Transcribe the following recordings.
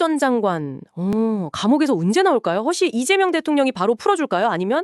전 장관, 감옥에서 언제 나올까요? 혹시 이재명 대통령이 바로 풀어줄까요? 아니면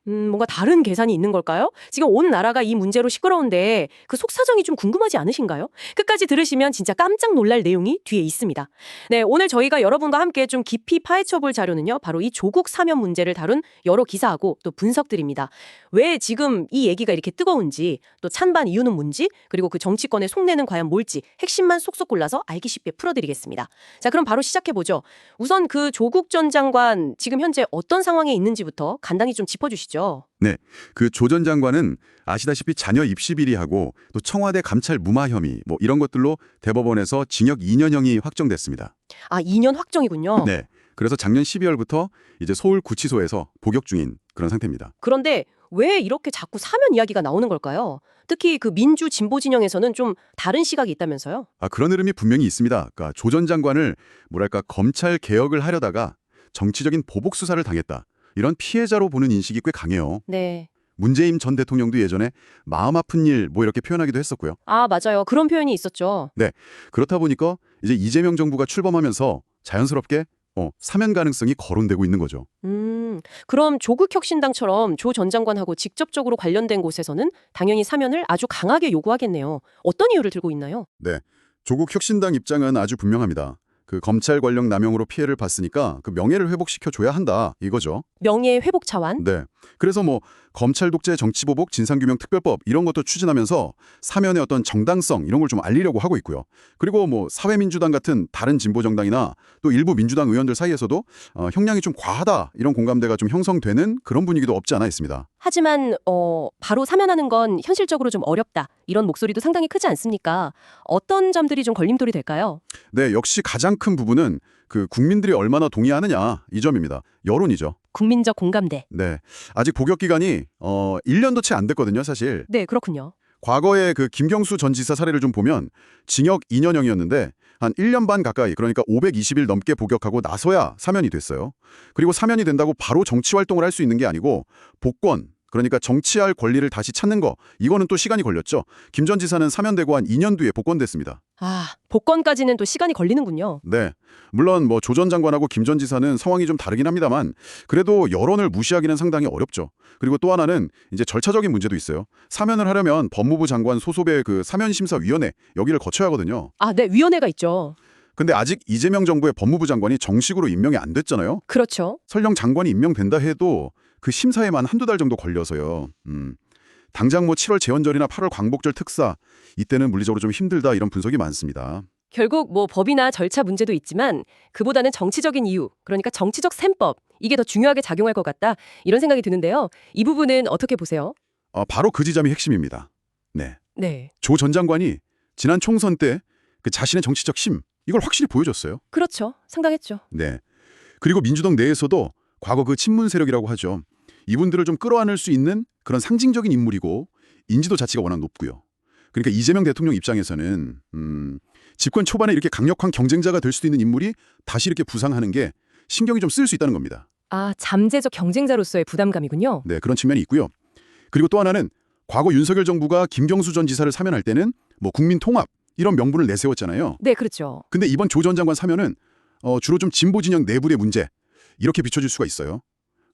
뭔가 다른 계산이 있는 걸까요? 지금 온 나라가 이 문제로 시끄러운데 그 속사정이 좀 궁금하지 않으신가요? 끝까지 들으시면 진짜 깜짝 놀랄 내용이 뒤에 있습니다. 네, 오늘 저희가 여러분과 함께 좀 깊이 파헤쳐볼 자료는요. 바로 이 조국 사면 문제를 다룬 여러 기사하고 또 분석들입니다. 왜 지금 이 얘기가 이렇게 뜨거운지, 또 찬반 이유는 뭔지, 그리고 그 정치권의 속내는 과연 뭘지 핵심만 쏙쏙 골라서 알기 쉽게 풀어드리겠습니다. 자, 그럼 바로 시작해보죠. 우선 그 조국 전 장관 지금 현재 어떤 상황에 있는지부터 간단히 좀 짚어주시죠. 네, 그 조 전 장관은 아시다시피 자녀 입시 비리하고 또 청와대 감찰 무마 혐의 뭐 이런 것들로 대법원에서 징역 2년형이 확정됐습니다. 아, 2년 확정이군요. 네, 그래서 작년 12월부터 이제 서울구치소에서 복역 중인 그런 상태입니다. 그런데 왜 이렇게 자꾸 사면 이야기가 나오는 걸까요? 특히 그 민주 진보 진영에서는 좀 다른 시각이 있다면서요? 그런 흐름이 분명히 있습니다. 그러니까 조 전 장관을 뭐랄까 검찰 개혁을 하려다가 정치적인 보복 수사를 당했다. 이런 피해자로 보는 인식이 꽤 강해요. 네. 문재인 전 대통령도 예전에 마음 아픈 일 뭐 이렇게 표현하기도 했었고요. 아, 맞아요. 그런 표현이 있었죠. 네, 그렇다 보니까 이제 이재명 정부가 출범하면서 자연스럽게 사면 가능성이 거론되고 있는 거죠. 그럼 조국혁신당처럼 조 전 장관하고 직접적으로 관련된 곳에서는 당연히 사면을 아주 강하게 요구하겠네요. 어떤 이유를 들고 있나요? 네, 조국 혁신당 입장은 아주 분명합니다. 그 검찰 권력 남용으로 피해를 봤으니까 그 명예를 회복시켜 줘야 한다 이거죠. 명예 회복 차원? 네. 그래서 뭐 검찰 독재 정치보복 진상규명 특별법 이런 것도 추진하면서 사면의 어떤 정당성 이런 걸 좀 알리려고 하고 있고요. 그리고 뭐 사회민주당 같은 다른 진보 정당이나 또 일부 민주당 의원들 사이에서도 형량이 좀 과하다 이런 공감대가 좀 형성되는 그런 분위기도 없지 않아 있습니다. 하지만 바로 사면하는 건 현실적으로 좀 어렵다. 이런 목소리도 상당히 크지 않습니까? 어떤 점들이 좀 걸림돌이 될까요? 네, 역시 가장 큰 부분은 그 국민들이 얼마나 동의하느냐 이 점입니다. 여론이죠. 국민적 공감대. 네. 아직 복역 기간이 1년도 채 안 됐거든요, 사실. 네, 그렇군요. 과거에 그 김경수 전 지사 사례를 좀 보면 징역 2년형이었는데 한 1년 반 가까이 그러니까 520일 넘게 복역하고 나서야 사면이 됐어요. 그리고 사면이 된다고 바로 정치 활동을 할 수 있는 게 아니고 복권 그러니까 정치할 권리를 다시 찾는 거 이거는 또 시간이 걸렸죠. 김 전 지사는 사면되고 한 2년 뒤에 복권됐습니다. 아, 복권까지는 또 시간이 걸리는군요. 네. 물론 뭐 조 전 장관하고 김 전 지사는 상황이 좀 다르긴 합니다만 그래도 여론을 무시하기는 상당히 어렵죠. 그리고 또 하나는 이제 절차적인 문제도 있어요. 사면을 하려면 법무부 장관 소속의 그 사면심사위원회 여기를 거쳐야 하거든요. 아, 네, 위원회가 있죠. 근데 아직 이재명 정부의 법무부 장관이 정식으로 임명이 안 됐잖아요. 그렇죠. 설령 장관이 임명된다 해도 그 심사에만 한두 달 정도 걸려서요. 당장 뭐 7월 제헌절이나 8월 광복절 특사 이때는 물리적으로 좀 힘들다 이런 분석이 많습니다. 결국 뭐 법이나 절차 문제도 있지만 그보다는 정치적인 이유, 그러니까 정치적 셈법, 이게 더 중요하게 작용할 것 같다. 이런 생각이 드는데요. 이 부분은 어떻게 보세요? 바로 그 지점이 핵심입니다. 네. 네. 조 전 장관이 지난 총선 때 그 자신의 정치적 힘 이걸 확실히 보여줬어요. 그렇죠. 상당했죠. 네. 그리고 민주당 내에서도 과거 그 친문 세력이라고 하죠. 이분들을 좀 끌어안을 수 있는 그런 상징적인 인물이고 인지도 자체가 워낙 높고요. 그러니까 이재명 대통령 입장에서는 집권 초반에 이렇게 강력한 경쟁자가 될 수도 있는 인물이 다시 이렇게 부상하는 게 신경이 좀 쓰일 수 있다는 겁니다. 아, 잠재적 경쟁자로서의 부담감이군요. 네, 그런 측면이 있고요. 그리고 또 하나는 과거 윤석열 정부가 김경수 전 지사를 사면할 때는 뭐 국민 통합 이런 명분을 내세웠잖아요. 네, 그렇죠. 근데 이번 조 전 장관 사면은 주로 좀 진보 진영 내부의 문제 이렇게 비춰질 수가 있어요.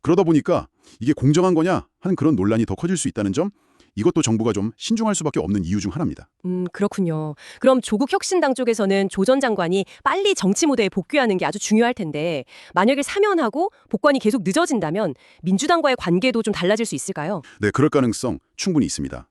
그러다 보니까 이게 공정한 거냐 하는 그런 논란이 더 커질 수 있다는 점 이것도 정부가 좀 신중할 수밖에 없는 이유 중 하나입니다. 그렇군요. 그럼 조국 혁신당 쪽에서는 조 전 장관이 빨리 정치 무대에 복귀하는 게 아주 중요할 텐데 만약에 사면하고 복권이 계속 늦어진다면 민주당과의 관계도 좀 달라질 수 있을까요? 네, 그럴 가능성 충분히 있습니다.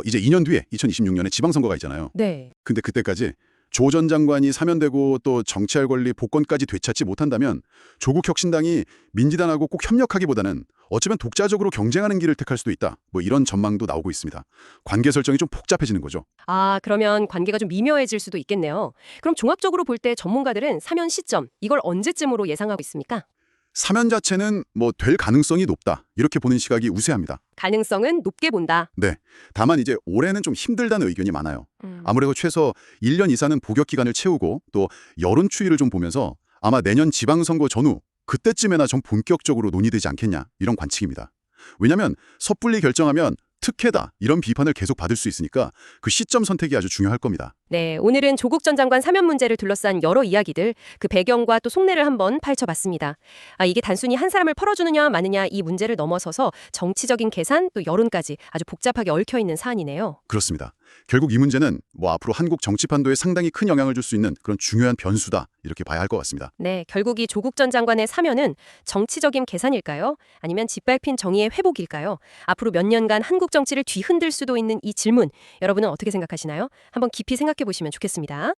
이제 2년 뒤에 2026년에 지방선거가 있잖아요. 네. 근데 그때까지 조 전 장관이 사면되고 또 정치할 권리 복권까지 되찾지 못한다면 조국 혁신당이 민주당하고 꼭 협력하기보다는 어쩌면 독자적으로 경쟁하는 길을 택할 수도 있다. 뭐 이런 전망도 나오고 있습니다. 관계 설정이 좀 복잡해지는 거죠. 아, 그러면 관계가 좀 미묘해질 수도 있겠네요. 그럼 종합적으로 볼 때 전문가들은 사면 시점, 이걸 언제쯤으로 예상하고 있습니까? 사면 자체는 뭐 될 가능성이 높다. 이렇게 보는 시각이 우세합니다. 가능성은 높게 본다. 네. 다만 이제 올해는 좀 힘들다는 의견이 많아요. 아무래도 최소 1년 이상은 복역 기간을 채우고 또 여론 추이를 좀 보면서 아마 내년 지방선거 전후 그때쯤에나 좀 본격적으로 논의되지 않겠냐 이런 관측입니다. 왜냐하면 섣불리 결정하면 특혜다 이런 비판을 계속 받을 수 있으니까 그 시점 선택이 아주 중요할 겁니다. 네, 오늘은 조국 전 장관 사면 문제를 둘러싼 여러 이야기들, 그 배경과 또 속내를 한번 파헤쳐봤습니다. 이게 단순히 한 사람을 펄어주느냐 마느냐 이 문제를 넘어서서 정치적인 계산 또 여론까지 아주 복잡하게 얽혀있는 사안이네요. 그렇습니다. 결국 이 문제는 앞으로 한국 정치 판도에 상당히 큰 영향을 줄 수 있는 그런 중요한 변수다 이렇게 봐야 할 것 같습니다. 네, 결국 이 조국 전 장관의 사면은 정치적인 계산일까요? 아니면 짓밟힌 정의의 회복일까요? 앞으로 몇 년간 한국 정치를 뒤흔들 수도 있는 이 질문, 여러분은 어떻게 생각하시나요? 한번 깊이 생각해 보시면 좋겠습니다.